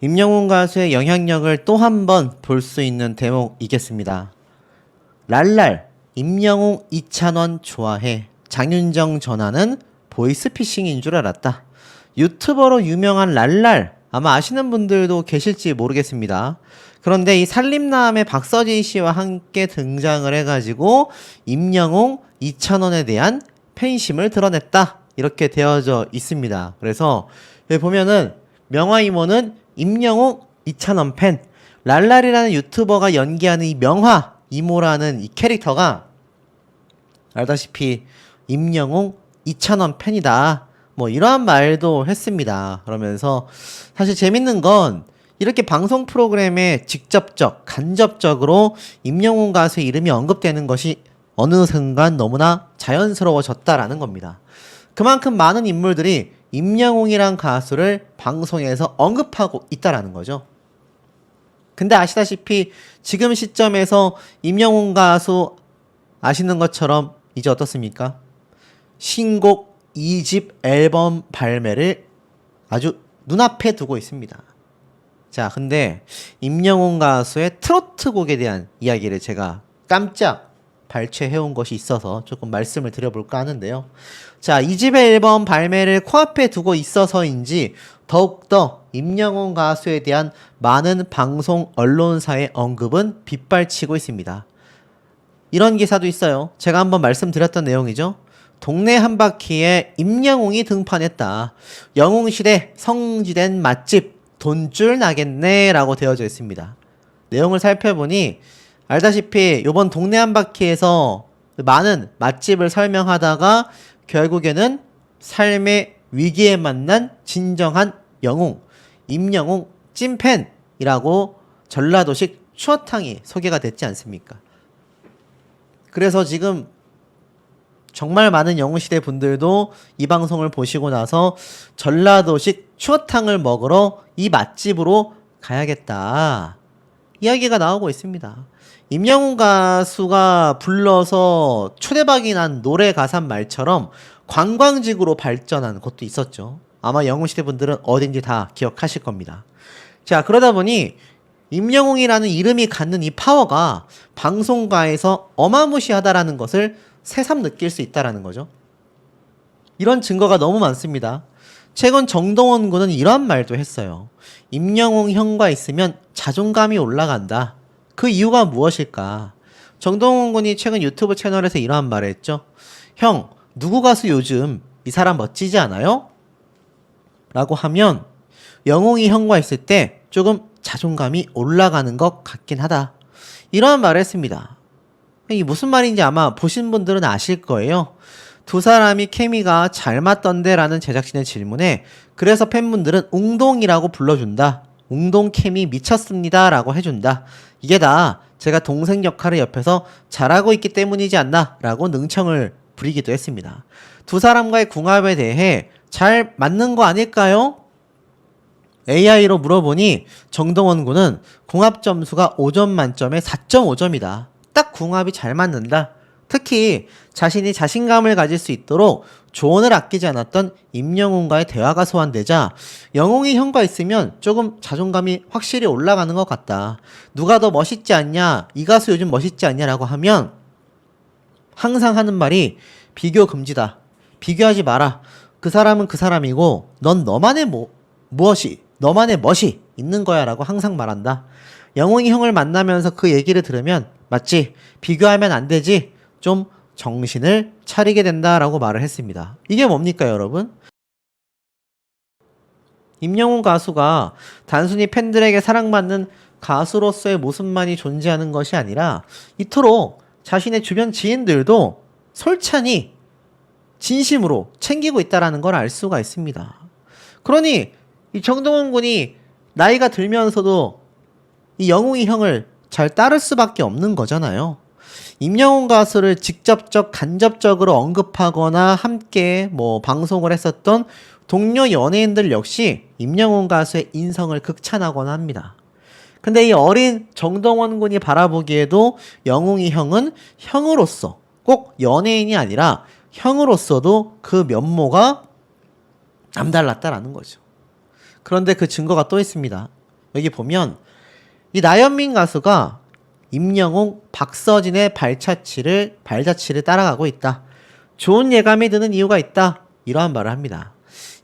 임영웅 가수의 영향력을 또 한 번 볼 수 있는 대목이겠습니다. 랄랄, 임영웅, 이찬원 좋아해. 장윤정 전화는 보이스피싱인 줄 알았다. 유튜버로 유명한 랄랄, 아마 아시는 분들도 계실지 모르겠습니다. 그런데 이 살림남의 박서진 씨와 함께 등장을 해가지고 임영웅, 이찬원에 대한 팬심을 드러냈다. 이렇게 되어져 있습니다. 그래서 여기 보면은 명화 이모는 임영웅, 이찬원 팬, 랄랄이라는 유튜버가 연기하는 이 명화 이모라는 이 캐릭터가 알다시피 임영웅, 이찬원 팬이다. 뭐 이러한 말도 했습니다. 그러면서 사실 재밌는 건 이렇게 방송 프로그램에 직접적, 간접적으로 임영웅 가수의 이름이 언급되는 것이 어느 순간 너무나 자연스러워졌다라는 겁니다. 그만큼 많은 인물들이 임영웅이란 가수를 방송에서 언급하고 있다라는 거죠. 근데 아시다시피 지금 시점에서 임영웅 가수 아시는 것처럼 이제 어떻습니까? 신곡 2집 앨범 발매를 아주 눈앞에 두고 있습니다. 자, 근데 임영웅 가수의 트로트 곡에 대한 이야기를 제가 깜짝 발췌해온 것이 있어서 조금 말씀을 드려볼까 하는데요. 자, 2집의 앨범 발매를 코앞에 두고 있어서인지 더욱더 임영웅 가수에 대한 많은 방송 언론사의 언급은 빗발치고 있습니다. 이런 기사도 있어요. 제가 한번 말씀드렸던 내용이죠. 동네 한바퀴에 임영웅이 등판했다. 영웅시대 성지된 맛집 돈줄 나겠네 라고 되어져 있습니다. 내용을 살펴보니 알다시피 이번 동네 한바퀴에서 많은 맛집을 설명하다가 결국에는 삶의 위기에 만난 진정한 영웅, 임영웅 찐팬이라고 전라도식 추어탕이 소개가 됐지 않습니까? 그래서 지금 정말 많은 영웅시대 분들도 이 방송을 보시고 나서 전라도식 추어탕을 먹으러 이 맛집으로 가야겠다. 이야기가 나오고 있습니다. 임영웅 가수가 불러서 초대박이 난 노래 가사 말처럼 관광직으로 발전한 것도 있었죠. 아마 영웅시대 분들은 어딘지 다 기억하실 겁니다. 자, 그러다 보니 임영웅이라는 이름이 갖는 이 파워가 방송가에서 어마무시하다라는 것을 새삼 느낄 수 있다라는 거죠. 이런 증거가 너무 많습니다. 최근 정동원 군은 이런 말도 했어요. 임영웅 형과 있으면 자존감이 올라간다. 그 이유가 무엇일까? 정동원 군이 최근 유튜브 채널에서 이러한 말을 했죠. 형, 누구 가수 요즘 이 사람 멋지지 않아요? 라고 하면 영웅이 형과 있을 때 조금 자존감이 올라가는 것 같긴 하다. 이러한 말을 했습니다. 이게 무슨 말인지 아마 보신 분들은 아실 거예요. 두 사람이 케미가 잘 맞던데 라는 제작진의 질문에 그래서 팬분들은 웅동이라고 불러준다. 웅동 케미 미쳤습니다 라고 해준다. 이게 다 제가 동생 역할을 옆에서 잘하고 있기 때문이지 않나 라고 능청을 부리기도 했습니다. 두 사람과의 궁합에 대해 잘 맞는 거 아닐까요? AI로 물어보니 정동원 군은 궁합 점수가 5점 만점에 4.5점이다. 딱 궁합이 잘 맞는다. 특히 자신이 자신감을 가질 수 있도록 조언을 아끼지 않았던 임영웅과의 대화가 소환되자 영웅이 형과 있으면 조금 자존감이 확실히 올라가는 것 같다. 누가 더 멋있지 않냐? 이 가수 요즘 멋있지 않냐라고 하면 항상 하는 말이 비교 금지다. 비교하지 마라. 그 사람은 그 사람이고 넌 너만의 너만의 멋이 있는 거야 라고 항상 말한다. 영웅이 형을 만나면서 그 얘기를 들으면 맞지? 비교하면 안 되지? 좀 정신을 차리게 된다라고 말을 했습니다. 이게 뭡니까 여러분? 임영웅 가수가 단순히 팬들에게 사랑받는 가수로서의 모습만이 존재하는 것이 아니라 이토록 자신의 주변 지인들도 솔찬히 진심으로 챙기고 있다는 걸 알 수가 있습니다. 그러니 이 정동원 군이 나이가 들면서도 이 영웅이 형을 잘 따를 수밖에 없는 거잖아요. 임영웅 가수를 직접적, 간접적으로 언급하거나 함께 방송을 했었던 동료 연예인들 역시 임영웅 가수의 인성을 극찬하거나 합니다. 근데 이 어린 정동원 군이 바라보기에도 영웅이 형은 형으로서 꼭 연예인이 아니라 형으로서도 그 면모가 남달랐다라는 거죠. 그런데 그 증거가 또 있습니다. 여기 보면 이 나연민 가수가 임영웅, 박서진의 발자취를 따라가고 있다. 좋은 예감이 드는 이유가 있다. 이러한 말을 합니다.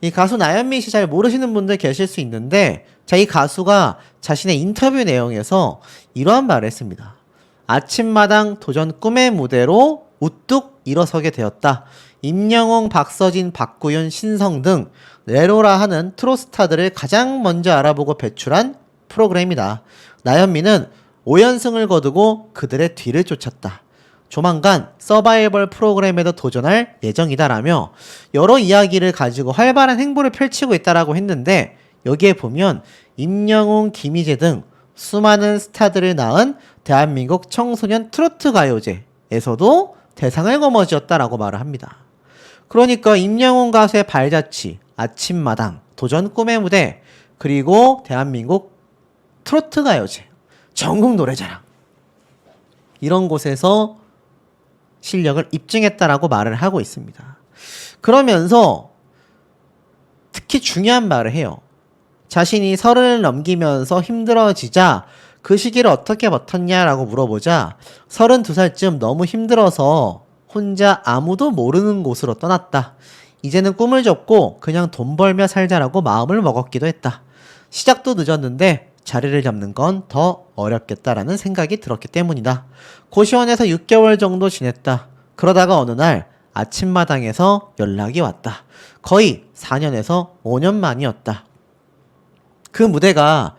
이 가수 나연민 씨 잘 모르시는 분들 계실 수 있는데, 자, 이 가수가 자신의 인터뷰 내용에서 이러한 말을 했습니다. 아침마당 도전 꿈의 무대로 우뚝 일어서게 되었다. 임영웅, 박서진, 박구윤, 신성 등 레로라 하는 트로스타들을 가장 먼저 알아보고 배출한 프로그램이다. 나연민은 5연승을 거두고 그들의 뒤를 쫓았다. 조만간 서바이벌 프로그램에도 도전할 예정이다라며 여러 이야기를 가지고 활발한 행보를 펼치고 있다라고 했는데, 여기에 보면 임영웅, 김희재 등 수많은 스타들을 낳은 대한민국 청소년 트로트 가요제에서도 대상을 거머쥐었다라고 말을 합니다. 그러니까 임영웅 가수의 발자취, 아침마당, 도전 꿈의 무대, 그리고 대한민국 트로트 가요제, 전국 노래자랑, 이런 곳에서 실력을 입증했다라고 말을 하고 있습니다. 그러면서 특히 중요한 말을 해요. 자신이 30을 넘기면서 힘들어지자 그 시기를 어떻게 버텼냐라고 물어보자 32살쯤 너무 힘들어서 혼자 아무도 모르는 곳으로 떠났다. 이제는 꿈을 접고 그냥 돈 벌며 살자라고 마음을 먹었기도 했다. 시작도 늦었는데 자리를 잡는 건 더 어렵겠다라는 생각이 들었기 때문이다. 고시원에서 6개월 정도 지냈다. 그러다가 어느 날 아침마당에서 연락이 왔다. 거의 4년에서 5년 만이었다. 그 무대가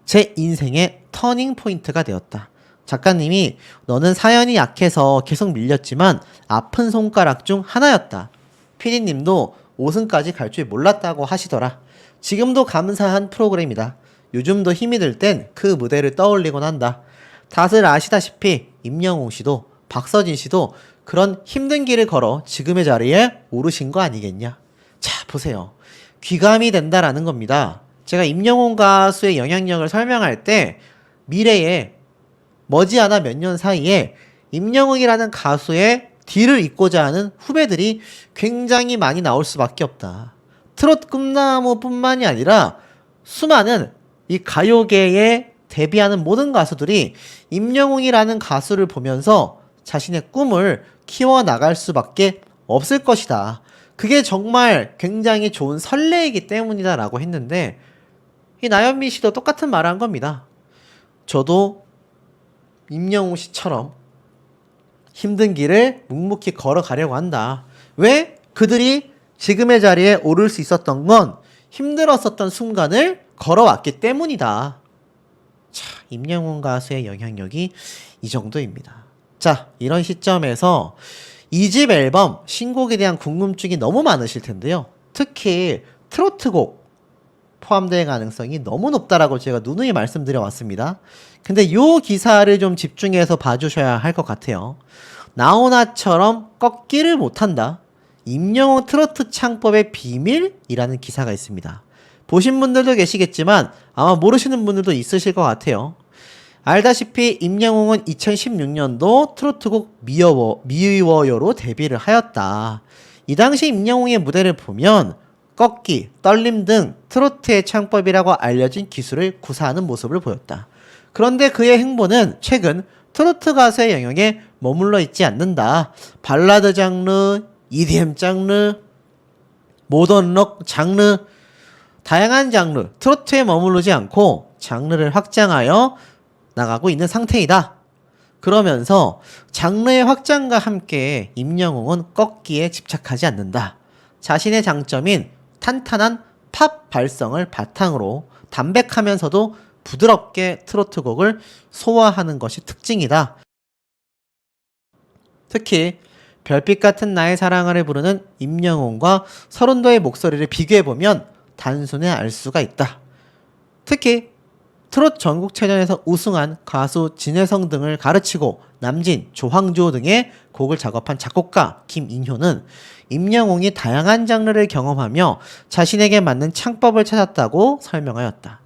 제 인생의 터닝 포인트가 되었다. 작가님이 너는 사연이 약해서 계속 밀렸지만 아픈 손가락 중 하나였다. 피디님도 5승까지 갈 줄 몰랐다고 하시더라. 지금도 감사한 프로그램이다. 요즘도 힘이 들 땐 그 무대를 떠올리곤 한다. 다들 아시다시피 임영웅 씨도 박서진 씨도 그런 힘든 길을 걸어 지금의 자리에 오르신 거 아니겠냐. 자, 보세요. 귀감이 된다라는 겁니다. 제가 임영웅 가수의 영향력을 설명할 때 미래에 머지않아 몇 년 사이에 임영웅이라는 가수의 뒤를 잇고자 하는 후배들이 굉장히 많이 나올 수밖에 없다. 트롯 꿈나무뿐만이 아니라 수많은 이 가요계에 데뷔하는 모든 가수들이 임영웅이라는 가수를 보면서 자신의 꿈을 키워나갈 수밖에 없을 것이다. 그게 정말 굉장히 좋은 선례이기 때문이다 라고 했는데, 이 나연미 씨도 똑같은 말을 한 겁니다. 저도 임영웅 씨처럼 힘든 길을 묵묵히 걸어가려고 한다. 왜? 그들이 지금의 자리에 오를 수 있었던 건 힘들었었던 순간을 걸어왔기 때문이다. 자, 임영웅 가수의 영향력이 이 정도입니다. 자, 이런 시점에서 2집 앨범 신곡에 대한 궁금증이 너무 많으실 텐데요. 특히 트로트곡 포함될 가능성이 너무 높다라고 제가 누누이 말씀드려 왔습니다. 근데 이 기사를 좀 집중해서 봐주셔야 할 것 같아요. 나훈아처럼 꺾기를 못한다. 임영웅 트로트 창법의 비밀이라는 기사가 있습니다. 보신 분들도 계시겠지만 아마 모르시는 분들도 있으실 것 같아요. 알다시피 임영웅은 2016년도 트로트곡 미워요로 데뷔를 하였다. 이 당시 임영웅의 무대를 보면 꺾기, 떨림 등 트로트의 창법이라고 알려진 기술을 구사하는 모습을 보였다. 그런데 그의 행보는 최근 트로트 가수의 영역에 머물러 있지 않는다. 발라드 장르, EDM 장르, 모던 록 장르, 다양한 장르, 트로트에 머무르지 않고 장르를 확장하여 나가고 있는 상태이다. 그러면서 장르의 확장과 함께 임영웅은 꺾기에 집착하지 않는다. 자신의 장점인 탄탄한 팝 발성을 바탕으로 담백하면서도 부드럽게 트로트곡을 소화하는 것이 특징이다. 특히 별빛 같은 나의 사랑을 부르는 임영웅과 서른도의 목소리를 비교해보면 단순히 알 수가 있다. 특히 트롯 전국체전에서 우승한 가수 진혜성 등을 가르치고 남진, 조황조 등의 곡을 작업한 작곡가 김인효는 임영웅이 다양한 장르를 경험하며 자신에게 맞는 창법을 찾았다고 설명하였다.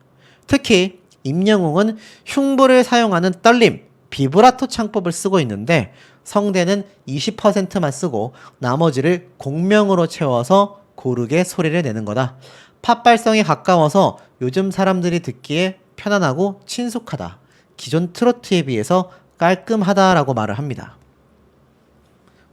특히 임영웅은 흉부를 사용하는 떨림, 비브라토 창법을 쓰고 있는데 성대는 20%만 쓰고 나머지를 공명으로 채워서 고르게 소리를 내는 거다. 팝 발성에 가까워서 요즘 사람들이 듣기에 편안하고 친숙하다. 기존 트로트에 비해서 깔끔하다라고 말을 합니다.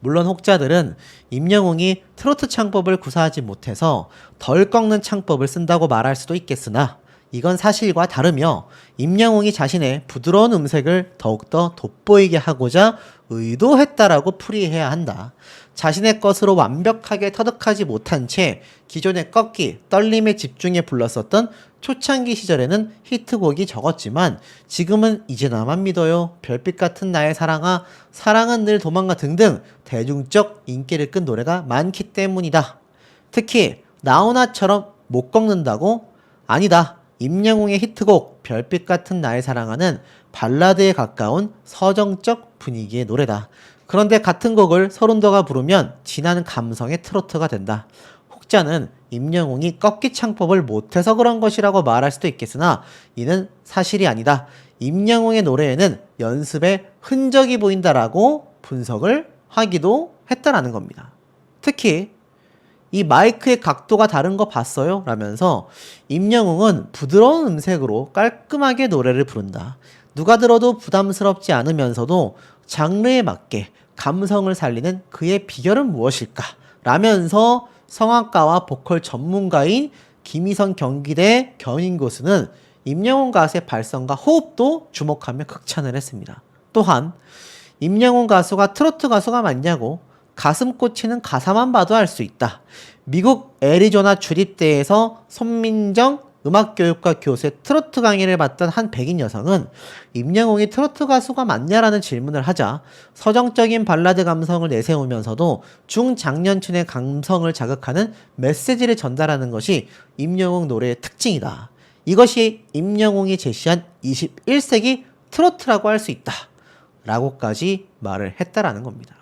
물론 혹자들은 임영웅이 트로트 창법을 구사하지 못해서 덜 꺾는 창법을 쓴다고 말할 수도 있겠으나 이건 사실과 다르며 임영웅이 자신의 부드러운 음색을 더욱더 돋보이게 하고자 의도했다라고 풀이해야 한다. 자신의 것으로 완벽하게 터득하지 못한 채 기존의 꺾기, 떨림에 집중해 불렀었던 초창기 시절에는 히트곡이 적었지만 지금은 이제 나만 믿어요, 별빛 같은 나의 사랑아, 사랑은 늘 도망가 등등 대중적 인기를 끈 노래가 많기 때문이다. 특히 나훈아처럼 못 꺾는다고? 아니다. 임영웅의 히트곡 별빛 같은 나의 사랑아는 발라드에 가까운 서정적 분위기의 노래다. 그런데 같은 곡을 서른도가 부르면 진한 감성의 트로트가 된다. 혹자는 임영웅이 꺾기 창법을 못해서 그런 것이라고 말할 수도 있겠으나 이는 사실이 아니다. 임영웅의 노래에는 연습의 흔적이 보인다라고 분석을 하기도 했다라는 겁니다. 특히 이 마이크의 각도가 다른 거 봤어요? 라면서 임영웅은 부드러운 음색으로 깔끔하게 노래를 부른다. 누가 들어도 부담스럽지 않으면서도 장르에 맞게 감성을 살리는 그의 비결은 무엇일까? 라면서 성악가와 보컬 전문가인 김희선 경기대 견인고수는 임영웅 가수의 발성과 호흡도 주목하며 극찬을 했습니다. 또한 임영웅 가수가 트로트 가수가 맞냐고 가슴 꽂히는 가사만 봐도 알 수 있다. 미국 애리조나 주립대에서 손민정 음악교육과 교수의 트로트 강의를 받던 한 백인 여성은 임영웅이 트로트 가수가 맞냐라는 질문을 하자 서정적인 발라드 감성을 내세우면서도 중장년층의 감성을 자극하는 메시지를 전달하는 것이 임영웅 노래의 특징이다. 이것이 임영웅이 제시한 21세기 트로트라고 할 수 있다. 라고까지 말을 했다라는 겁니다.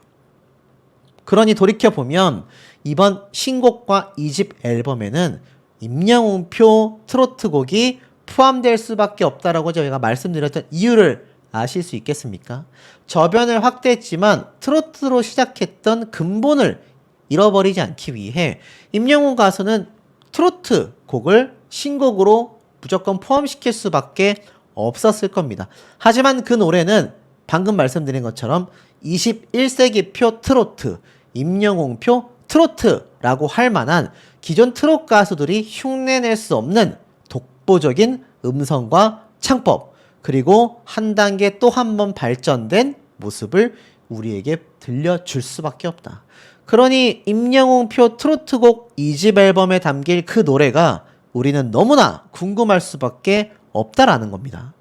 그러니 돌이켜보면 이번 신곡과 2집 앨범에는 임영웅표 트로트곡이 포함될 수밖에 없다라고 저희가 말씀드렸던 이유를 아실 수 있겠습니까? 저변을 확대했지만 트로트로 시작했던 근본을 잃어버리지 않기 위해 임영웅 가수는 트로트 곡을 신곡으로 무조건 포함시킬 수밖에 없었을 겁니다. 하지만 그 노래는 방금 말씀드린 것처럼 21세기 표 트로트, 임영웅 표 트로트라고 할 만한 기존 트롯 가수들이 흉내낼 수 없는 독보적인 음성과 창법, 그리고 한 단계 또 한 번 발전된 모습을 우리에게 들려줄 수밖에 없다. 그러니 임영웅 표 트로트곡 2집 앨범에 담길 그 노래가 우리는 너무나 궁금할 수밖에 없다라는 겁니다.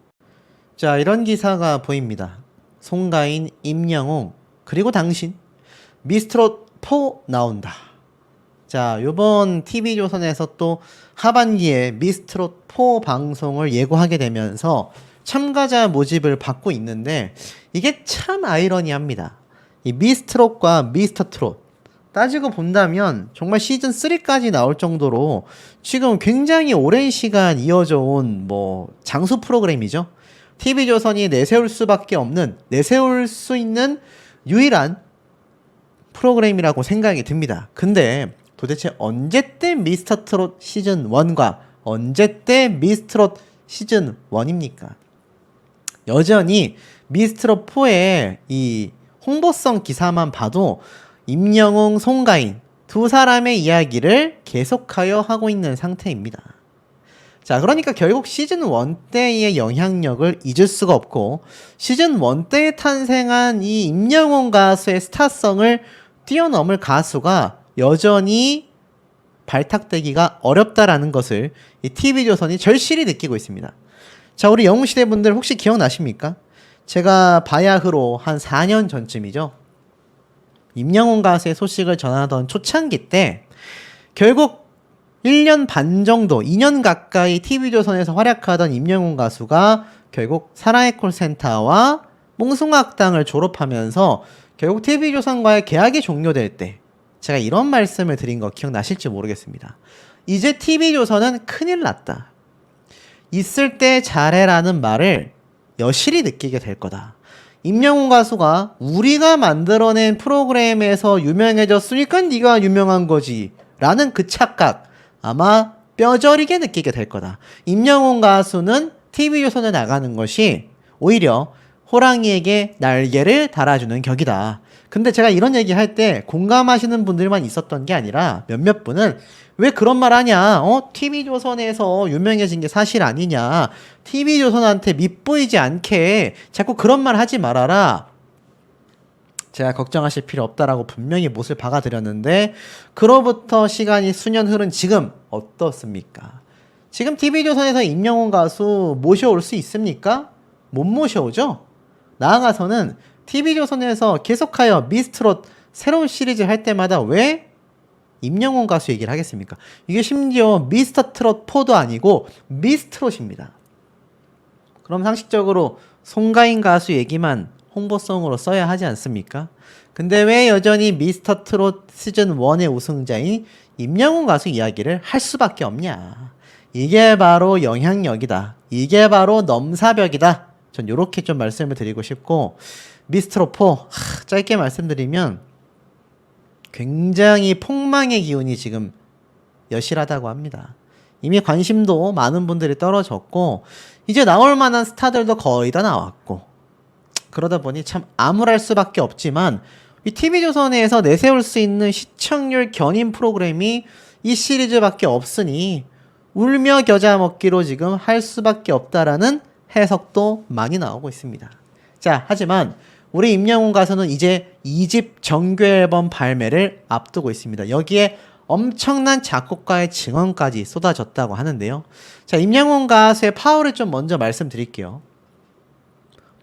자, 이런 기사가 보입니다. 송가인, 임영웅, 그리고 당신 미스트롯 4 나온다. 자, 요번 TV조선에서 또 하반기에 미스트롯 4 방송을 예고하게 되면서 참가자 모집을 받고 있는데 이게 참 아이러니합니다. 이 미스트롯과 미스터트롯 따지고 본다면 정말 시즌 3까지 나올 정도로 지금 굉장히 오랜 시간 이어져 온 장수 프로그램이죠. TV조선이 내세울 수 있는 유일한 프로그램이라고 생각이 듭니다. 근데 도대체 언제 때 미스터트롯 시즌 1과 언제 때 미스트롯 시즌 1입니까? 여전히 미스트롯 4의 이 홍보성 기사만 봐도 임영웅, 송가인 두 사람의 이야기를 계속하여 하고 있는 상태입니다. 자, 그러니까 결국 시즌 1 때의 영향력을 잊을 수가 없고 시즌 1 때에 탄생한 이 임영웅 가수의 스타성을 뛰어넘을 가수가 여전히 발탁되기가 어렵다라는 것을 이 TV조선이 절실히 느끼고 있습니다. 자, 우리 영웅시대 분들 혹시 기억나십니까? 제가 바야흐로 한 4년 전쯤이죠. 임영웅 가수의 소식을 전하던 초창기 때 결국 1년 반 정도, 2년 가까이 TV조선에서 활약하던 임영웅 가수가 결국 사랑의 콜센터와 몽숭아학당을 졸업하면서 결국 TV조선과의 계약이 종료될 때 제가 이런 말씀을 드린 거 기억나실지 모르겠습니다. 이제 TV조선은 큰일 났다. 있을 때 잘해라는 말을 여실히 느끼게 될 거다. 임영웅 가수가 우리가 만들어낸 프로그램에서 유명해졌으니까 네가 유명한 거지 라는 그 착각 아마 뼈저리게 느끼게 될 거다. 임영웅 가수는 TV조선에 나가는 것이 오히려 호랑이에게 날개를 달아주는 격이다. 근데 제가 이런 얘기 할 때 공감하시는 분들만 있었던 게 아니라 몇몇 분은 왜 그런 말 하냐? TV조선에서 유명해진 게 사실 아니냐? TV조선한테 밉보이지 않게 자꾸 그런 말 하지 말아라. 제가 걱정하실 필요 없다라고 분명히 못을 박아드렸는데 그로부터 시간이 수년 흐른 지금 어떻습니까? 지금 TV조선에서 임영웅 가수 모셔올 수 있습니까? 못 모셔오죠? 나아가서는 TV조선에서 계속하여 미스트롯 새로운 시리즈 할 때마다 왜 임영웅 가수 얘기를 하겠습니까? 이게 심지어 미스터 트롯 4도 아니고 미스트롯입니다. 그럼 상식적으로 송가인 가수 얘기만 홍보성으로 써야 하지 않습니까? 근데 왜 여전히 미스터 트롯 시즌 1의 우승자인 임영웅 가수 이야기를 할 수밖에 없냐? 이게 바로 영향력이다. 이게 바로 넘사벽이다. 전 요렇게 좀 말씀을 드리고 싶고 미스트롯 4 짧게 말씀드리면 굉장히 폭망의 기운이 지금 여실하다고 합니다. 이미 관심도 많은 분들이 떨어졌고 이제 나올 만한 스타들도 거의 다 나왔고 그러다 보니 참 암울할 수밖에 없지만 이 TV조선에서 내세울 수 있는 시청률 견인 프로그램이 이 시리즈밖에 없으니 울며 겨자 먹기로 지금 할 수밖에 없다라는 해석도 많이 나오고 있습니다. 자, 하지만 우리 임영웅 가수는 이제 2집 정규 앨범 발매를 앞두고 있습니다. 여기에 엄청난 작곡가의 증언까지 쏟아졌다고 하는데요. 자, 임영웅 가수의 파워를 좀 먼저 말씀드릴게요.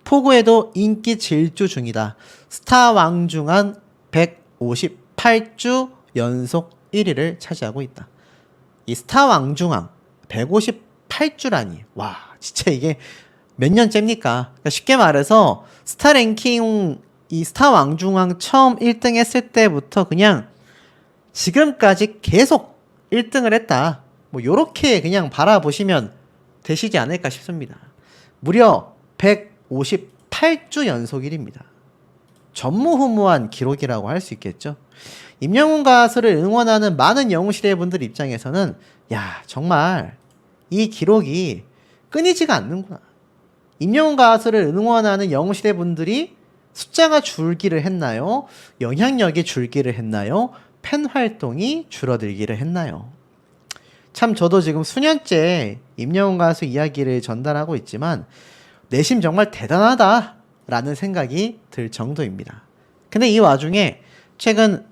포구에도 인기 질주 중이다. 스타 왕중한 158주 연속 1위를 차지하고 있다. 이 스타 왕중왕 158주라니 와 진짜 이게 몇 년째입니까? 그러니까 쉽게 말해서 스타 랭킹 이 스타 왕중왕 처음 1등 했을 때부터 그냥 지금까지 계속 1등을 했다. 뭐 요렇게 그냥 바라보시면 되시지 않을까 싶습니다. 무려 158주 연속 1위입니다. 전무후무한 기록이라고 할 수 있겠죠. 임영웅 가수를 응원하는 많은 영웅시대 분들 입장에서는 야 정말 이 기록이 끊이지가 않는구나. 임영웅 가수를 응원하는 영웅시대 분들이 숫자가 줄기를 했나요? 영향력이 줄기를 했나요? 팬 활동이 줄어들기를 했나요? 참 저도 지금 수년째 임영웅 가수 이야기를 전달하고 있지만 내심 정말 대단하다 라는 생각이 들 정도입니다. 근데 이 와중에 최근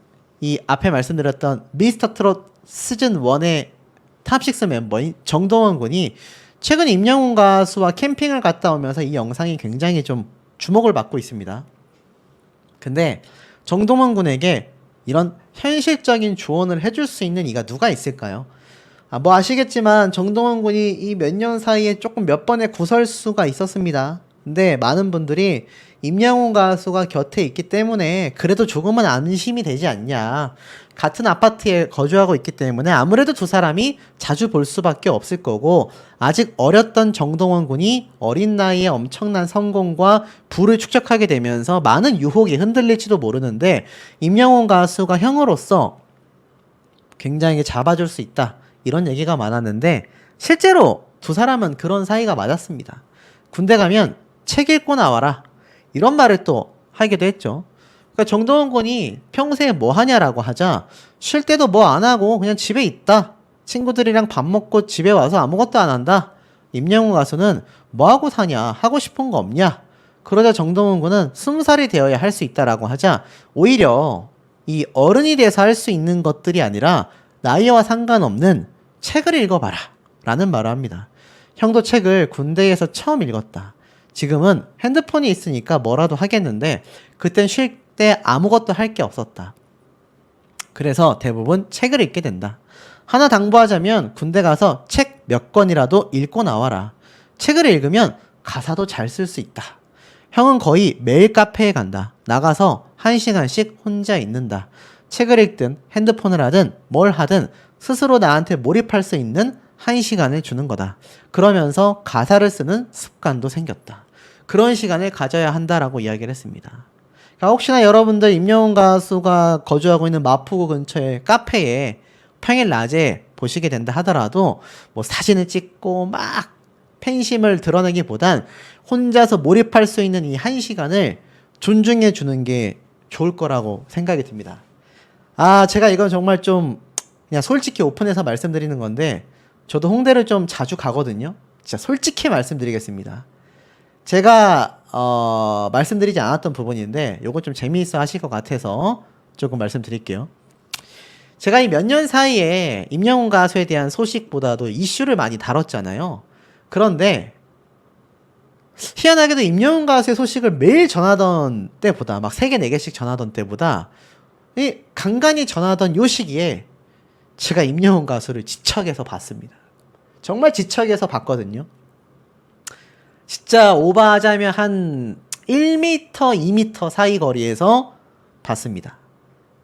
이 앞에 말씀드렸던 미스터 트롯 시즌 1의 탑6 멤버인 정동원 군이 최근 임영웅 가수와 캠핑을 갔다 오면서 이 영상이 굉장히 좀 주목을 받고 있습니다. 근데 정동원 군에게 이런 현실적인 조언을 해줄 수 있는 이가 누가 있을까요? 뭐 아시겠지만 정동원 군이 이 몇 년 사이에 조금 몇 번의 구설수가 있었습니다. 근데 많은 분들이 임영웅 가수가 곁에 있기 때문에 그래도 조금은 안심이 되지 않냐. 같은 아파트에 거주하고 있기 때문에 아무래도 두 사람이 자주 볼 수밖에 없을 거고 아직 어렸던 정동원 군이 어린 나이에 엄청난 성공과 부를 축적하게 되면서 많은 유혹이 흔들릴지도 모르는데 임영웅 가수가 형으로서 굉장히 잡아줄 수 있다. 이런 얘기가 많았는데 실제로 두 사람은 그런 사이가 맞았습니다. 군대 가면 책 읽고 나와라. 이런 말을 또 하기도 했죠. 그러니까 정동원 군이 평소에 뭐 하냐라고 하자 쉴 때도 뭐 안 하고 그냥 집에 있다. 친구들이랑 밥 먹고 집에 와서 아무것도 안 한다. 임영웅 가수는 뭐 하고 사냐? 하고 싶은 거 없냐? 그러자 정동원 군은 20살이 되어야 할 수 있다라고 하자 오히려 이 어른이 돼서 할 수 있는 것들이 아니라 나이와 상관없는 책을 읽어봐라 라는 말을 합니다. 형도 책을 군대에서 처음 읽었다. 지금은 핸드폰이 있으니까 뭐라도 하겠는데 그땐 쉴 때 아무것도 할 게 없었다. 그래서 대부분 책을 읽게 된다. 하나 당부하자면 군대 가서 책 몇 권이라도 읽고 나와라. 책을 읽으면 가사도 잘 쓸 수 있다. 형은 거의 매일 카페에 간다. 나가서 1시간씩 혼자 있는다. 책을 읽든 핸드폰을 하든 뭘 하든 스스로 나한테 몰입할 수 있는 1시간을 주는 거다. 그러면서 가사를 쓰는 습관도 생겼다. 그런 시간을 가져야 한다라고 이야기를 했습니다. 그러니까 혹시나 여러분들 임영웅 가수가 거주하고 있는 마포구 근처의 카페에 평일 낮에 보시게 된다 하더라도 뭐 사진을 찍고 막 팬심을 드러내기보단 혼자서 몰입할 수 있는 이 1시간을 존중해 주는 게 좋을 거라고 생각이 듭니다. 제가 이건 정말 좀 그냥 솔직히 오픈해서 말씀드리는 건데 저도 홍대를 좀 자주 가거든요. 진짜 솔직히 말씀드리겠습니다. 제가 말씀드리지 않았던 부분인데 요거 좀 재미있어 하실 것 같아서 조금 말씀드릴게요. 제가 이 몇 년 사이에 임영웅 가수에 대한 소식보다도 이슈를 많이 다뤘잖아요. 그런데 희한하게도 임영웅 가수의 소식을 매일 전하던 때보다 막 3개, 4개씩 전하던 때보다 이 간간히 전하던 요 시기에 제가 임영웅 가수를 지척에서 봤습니다. 정말 지척에서 봤거든요. 진짜 오버하자면 한 1m, 2m 사이 거리에서 봤습니다.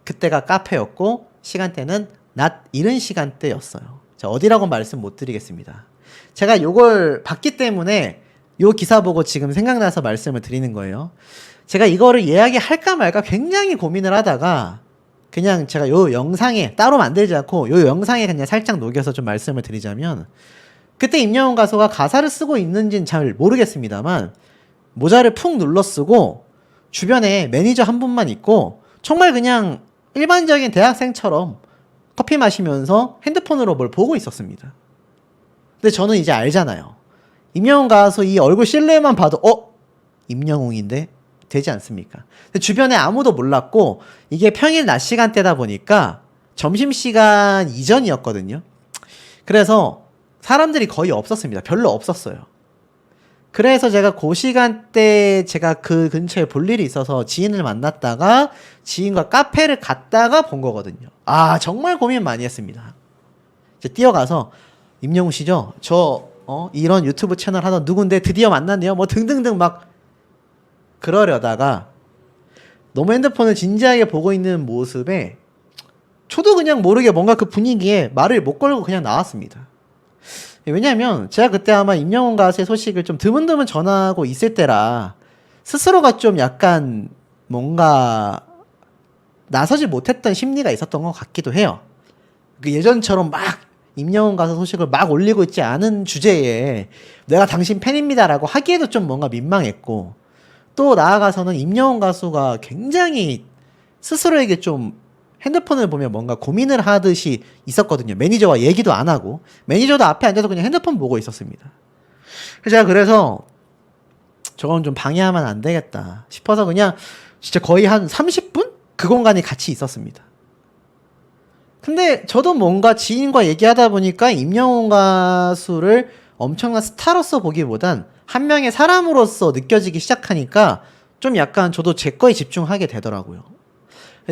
그때가 카페였고 시간대는 낮 이른 시간대였어요. 자, 어디라고 말씀 못 드리겠습니다. 제가 요걸 봤기 때문에 요 기사 보고 지금 생각나서 말씀을 드리는 거예요. 제가 이거를 이야기할까 말까 굉장히 고민을 하다가 그냥 제가 요 영상에 따로 만들지 않고 요 영상에 그냥 살짝 녹여서 좀 말씀을 드리자면 그때 임영웅 가수가 가사를 쓰고 있는지는 잘 모르겠습니다만 모자를 푹 눌러 쓰고 주변에 매니저 한 분만 있고 정말 그냥 일반적인 대학생처럼 커피 마시면서 핸드폰으로 뭘 보고 있었습니다. 근데 저는 이제 알잖아요. 임영웅 가수 이 얼굴 실루엣만 봐도 임영웅인데 되지 않습니까? 근데 주변에 아무도 몰랐고 이게 평일 낮 시간대다 보니까 점심시간 이전이었거든요. 그래서 사람들이 거의 없었습니다. 별로 없었어요. 그래서 제가 그 시간대 제가 그 근처에 볼 일이 있어서 지인을 만났다가 지인과 카페를 갔다가 본 거거든요. 정말 고민 많이 했습니다. 이제 뛰어가서 임영웅 씨죠? 저 이런 유튜브 채널 하던 누군데 드디어 만났네요. 뭐 등등등 막 그러려다가 너무 핸드폰을 진지하게 보고 있는 모습에 저도 그냥 모르게 뭔가 그 분위기에 말을 못 걸고 그냥 나왔습니다. 왜냐면 제가 그때 아마 임영웅 가수의 소식을 좀 드문드문 전하고 있을 때라 스스로가 좀 약간 뭔가 나서지 못했던 심리가 있었던 것 같기도 해요. 그 예전처럼 막 임영웅 가수 소식을 막 올리고 있지 않은 주제에 내가 당신 팬입니다라고 하기에도 좀 뭔가 민망했고 또 나아가서는 임영웅 가수가 굉장히 스스로에게 좀 핸드폰을 보면 뭔가 고민을 하듯이 있었거든요. 매니저와 얘기도 안 하고 매니저도 앞에 앉아서 그냥 핸드폰 보고 있었습니다. 제가 그래서 저건 좀 방해하면 안 되겠다 싶어서 그냥 진짜 거의 한 30분? 그 공간에 같이 있었습니다. 근데 저도 뭔가 지인과 얘기하다 보니까 임영웅 가수를 엄청난 스타로서 보기보단 한 명의 사람으로서 느껴지기 시작하니까 좀 약간 저도 제 거에 집중하게 되더라고요.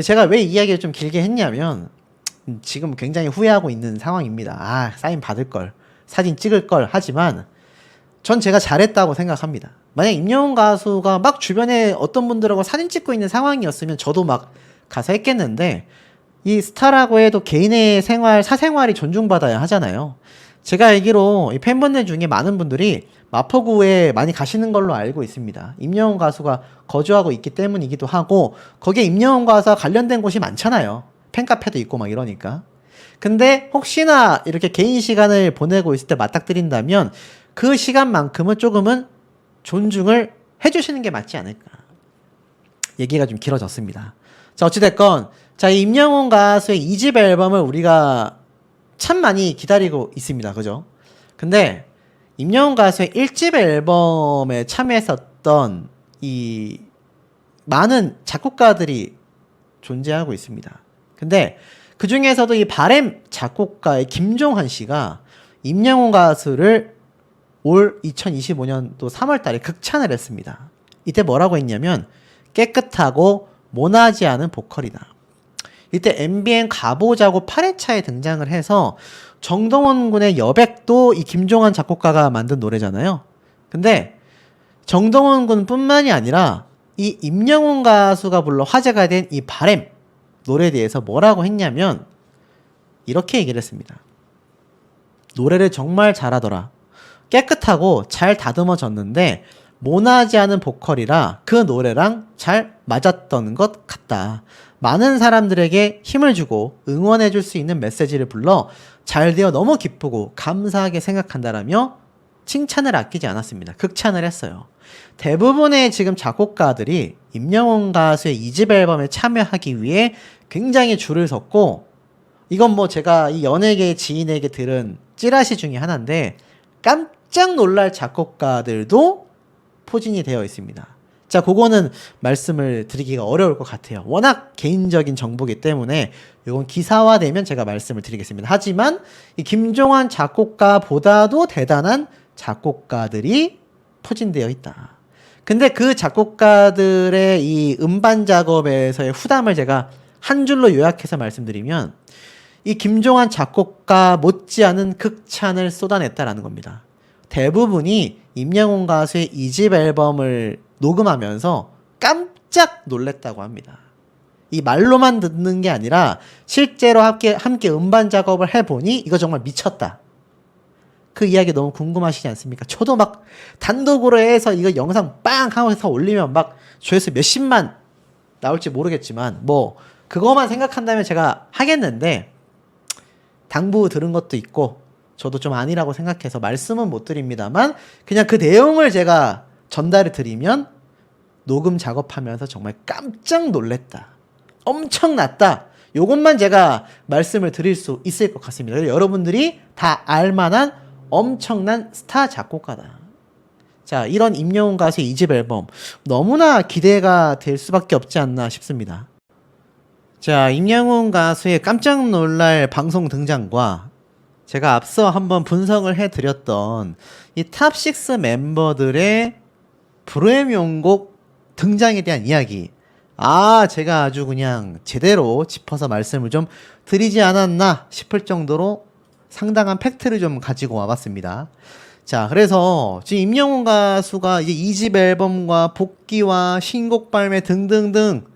제가 왜 이야기를 좀 길게 했냐면 지금 굉장히 후회하고 있는 상황입니다. 사인 받을 걸, 사진 찍을 걸 하지만 전 제가 잘했다고 생각합니다. 만약 임영웅 가수가 막 주변에 어떤 분들하고 사진 찍고 있는 상황이었으면 저도 막 가서 했겠는데 이 스타라고 해도 개인의 생활, 사생활이 존중받아야 하잖아요. 제가 알기로 이 팬분들 중에 많은 분들이 마포구에 많이 가시는 걸로 알고 있습니다. 임영웅 가수가 거주하고 있기 때문이기도 하고 거기에 임영웅 가수와 관련된 곳이 많잖아요. 팬카페도 있고 막 이러니까. 근데 혹시나 이렇게 개인 시간을 보내고 있을 때 맞닥뜨린다면 그 시간만큼은 조금은 존중을 해주시는 게 맞지 않을까. 얘기가 좀 길어졌습니다. 자, 어찌됐건 자, 이 임영웅 가수의 2집 앨범을 우리가 참 많이 기다리고 있습니다. 그죠? 근데 임영웅 가수의 1집 앨범에 참여했었던 이 많은 작곡가들이 존재하고 있습니다. 근데 그 중에서도 이 바램 작곡가의 김종환 씨가 임영웅 가수를 올 2025년도 3월 달에 극찬을 했습니다. 이때 뭐라고 했냐면 깨끗하고 모나지 않은 보컬이다. 이때 MBN 가보자고 8회차에 등장을 해서 정동원 군의 여백도 이 김종환 작곡가가 만든 노래잖아요. 근데 정동원 군 뿐만이 아니라 이 임영웅 가수가 불러 화제가 된 이 바램 노래에 대해서 뭐라고 했냐면 이렇게 얘기를 했습니다. 노래를 정말 잘하더라. 깨끗하고 잘 다듬어졌는데 모나지 않은 보컬이라 그 노래랑 잘 맞았던 것 같다. 많은 사람들에게 힘을 주고 응원해줄 수 있는 메시지를 불러 잘 되어 너무 기쁘고 감사하게 생각한다라며 칭찬을 아끼지 않았습니다. 극찬을 했어요. 대부분의 지금 작곡가들이 임영웅 가수의 2집 앨범에 참여하기 위해 굉장히 줄을 섰고, 이건 뭐 제가 이 연예계 지인에게 들은 찌라시 중에 하나인데, 깜짝 놀랄 작곡가들도 포진이 되어 있습니다. 자, 그거는 말씀을 드리기가 어려울 것 같아요. 워낙 개인적인 정보이기 때문에 이건 기사화되면 제가 말씀을 드리겠습니다. 하지만 이 김종환 작곡가보다도 대단한 작곡가들이 포진되어 있다. 근데 그 작곡가들의 이 음반 작업에서의 후담을 제가 한 줄로 요약해서 말씀드리면, 이 김종환 작곡가 못지않은 극찬을 쏟아냈다라는 겁니다. 대부분이 임영웅 가수의 2집 앨범을 녹음하면서 깜짝 놀랬다고 합니다. 이 말로만 듣는 게 아니라 실제로 함께 음반 작업을 해보니 이거 정말 미쳤다. 그 이야기 너무 궁금하시지 않습니까? 저도 막 단독으로 해서 이거 영상 빵 하고 해서 올리면 막 조회수 몇십만 나올지 모르겠지만, 뭐 그거만 생각한다면 제가 하겠는데, 당부 들은 것도 있고 저도 좀 아니라고 생각해서 말씀은 못 드립니다만, 그냥 그 내용을 제가 전달을 드리면 녹음 작업하면서 정말 깜짝 놀랬다, 엄청났다, 요것만 제가 말씀을 드릴 수 있을 것 같습니다. 여러분들이 다 알만한 엄청난 스타 작곡가다. 자, 이런 임영웅 가수의 2집 앨범 너무나 기대가 될 수밖에 없지 않나 싶습니다. 자, 임영웅 가수의 깜짝 놀랄 방송 등장과 제가 앞서 한번 분석을 해드렸던 이 탑6 멤버들의 불후의 명곡 등장에 대한 이야기, 제가 아주 그냥 제대로 짚어서 말씀을 좀 드리지 않았나 싶을 정도로 상당한 팩트를 좀 가지고 와봤습니다. 자, 그래서 지금 임영웅 가수가 이제 2집 앨범과 복귀와 신곡 발매 등등등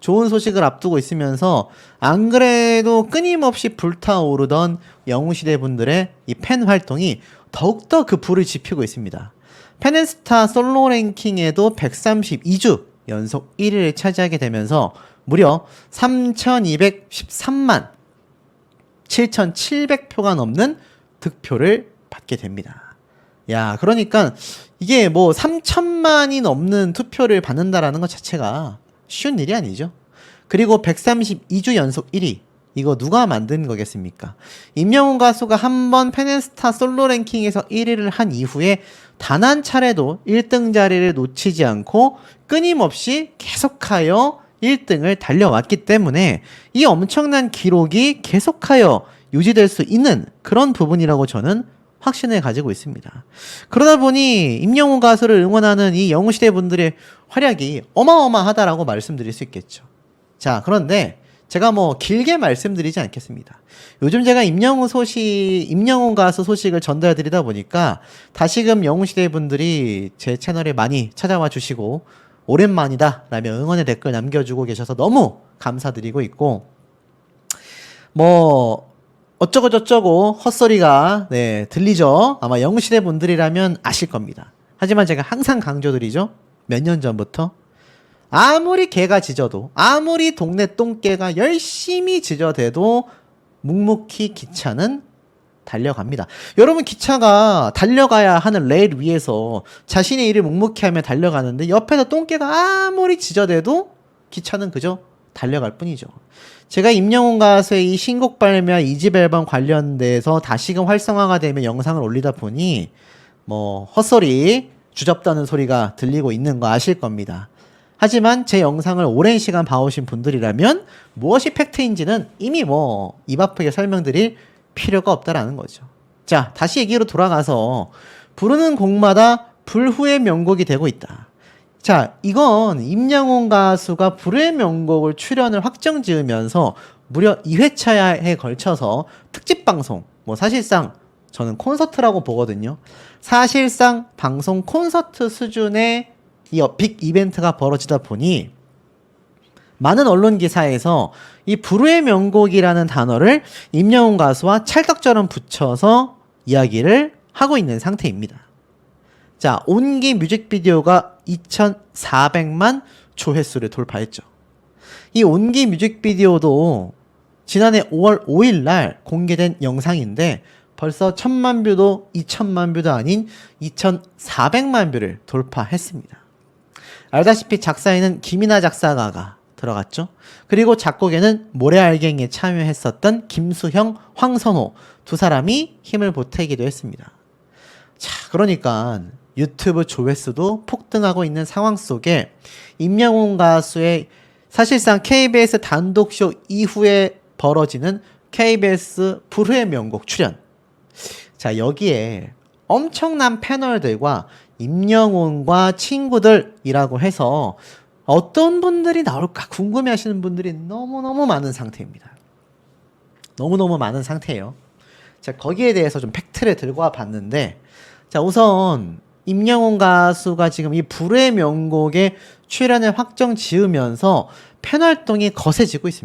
좋은 소식을 앞두고 있으면서, 안 그래도 끊임없이 불타오르던 영웅시대 분들의 이 팬 활동이 더욱더 그 불을 지피고 있습니다. 팬앤스타 솔로 랭킹에도 132주 연속 1위를 차지하게 되면서 무려 3,213만 7,700표가 넘는 득표를 받게 됩니다. 야, 그러니까 이게 뭐 3천만이 넘는 투표를 받는다라는 것 자체가 쉬운 일이 아니죠. 그리고 132주 연속 1위, 이거 누가 만든 거겠습니까? 임영웅 가수가 한번 팬앤스타 솔로 랭킹에서 1위를 한 이후에 단 한 차례도 1등 자리를 놓치지 않고 끊임없이 계속하여 1등을 달려왔기 때문에 이 엄청난 기록이 계속하여 유지될 수 있는 그런 부분이라고 저는 확신을 가지고 있습니다. 그러다 보니 임영웅 가수를 응원하는 이 영웅시대 분들의 활약이 어마어마하다라고 말씀드릴 수 있겠죠. 자, 그런데 제가 뭐 길게 말씀드리지 않겠습니다. 요즘 제가 임영웅 가수 소식을 전달드리다 보니까 다시금 영웅시대 분들이 제 채널에 많이 찾아와 주시고 오랜만이다 라며 응원의 댓글 남겨주고 계셔서 너무 감사드리고 있고, 뭐 어쩌고저쩌고 헛소리가 들리죠. 아마 영웅시대 분들이라면 아실 겁니다. 하지만 제가 항상 강조드리죠. 몇 년 전부터 아무리 개가 짖어도, 아무리 동네 똥개가 열심히 짖어대도 묵묵히 기차는 달려갑니다. 여러분, 기차가 달려가야 하는 레일 위에서 자신의 일을 묵묵히 하며 달려가는데 옆에서 똥개가 아무리 짖어대도 기차는 그저 달려갈 뿐이죠. 제가 임영웅 가수의 이 신곡 발매와 2집 앨범 관련돼서 다시금 활성화가 되면 영상을 올리다 보니 뭐 헛소리, 주접다는 소리가 들리고 있는 거 아실 겁니다. 하지만 제 영상을 오랜 시간 봐오신 분들이라면 무엇이 팩트인지는 이미 뭐 입 아프게 설명드릴 필요가 없다라는 거죠. 자, 다시 얘기로 돌아가서 부르는 곡마다 불후의 명곡이 되고 있다. 자, 이건 임영웅 가수가 불후의 명곡을 출연을 확정 지으면서 무려 2회차에 걸쳐서 특집 방송, 뭐 사실상 저는 콘서트라고 보거든요. 사실상 방송 콘서트 수준의 이 빅 이벤트가 벌어지다 보니 많은 언론 기사에서 이 불후의 명곡이라는 단어를 임영웅 가수와 찰떡처럼 붙여서 이야기를 하고 있는 상태입니다. 자, 온기 뮤직비디오가 2,400만 조회수를 돌파했죠. 이 온기 뮤직비디오도 지난해 5월 5일 날 공개된 영상인데 벌써 1000만 뷰도 2000만 뷰도 아닌 2400만 뷰를 돌파했습니다. 알다시피 작사에는 김이나 작사가가 들어갔죠. 그리고 작곡에는 모래알갱이에 참여했었던 김수형, 황선호 두 사람이 힘을 보태기도 했습니다. 자, 그러니까 유튜브 조회수도 폭등하고 있는 상황 속에 임영웅 가수의 사실상 KBS 단독쇼 이후에 벌어지는 KBS 불후의 명곡 출연. 자, 여기에 엄청난 패널들과 임영웅과 친구들이라고 해서 어떤 분들이 나올까 궁금해 하시는 분들이 너무너무 많은 상태입니다. 너무너무 많은 상태예요. 자, 거기에 대해서 좀 팩트를 들고 와 봤는데, 자, 우선 임영웅 가수가 지금 이 불후의 명곡에 출연을 확정 지으면서 팬 활동이 거세지고 있습니다.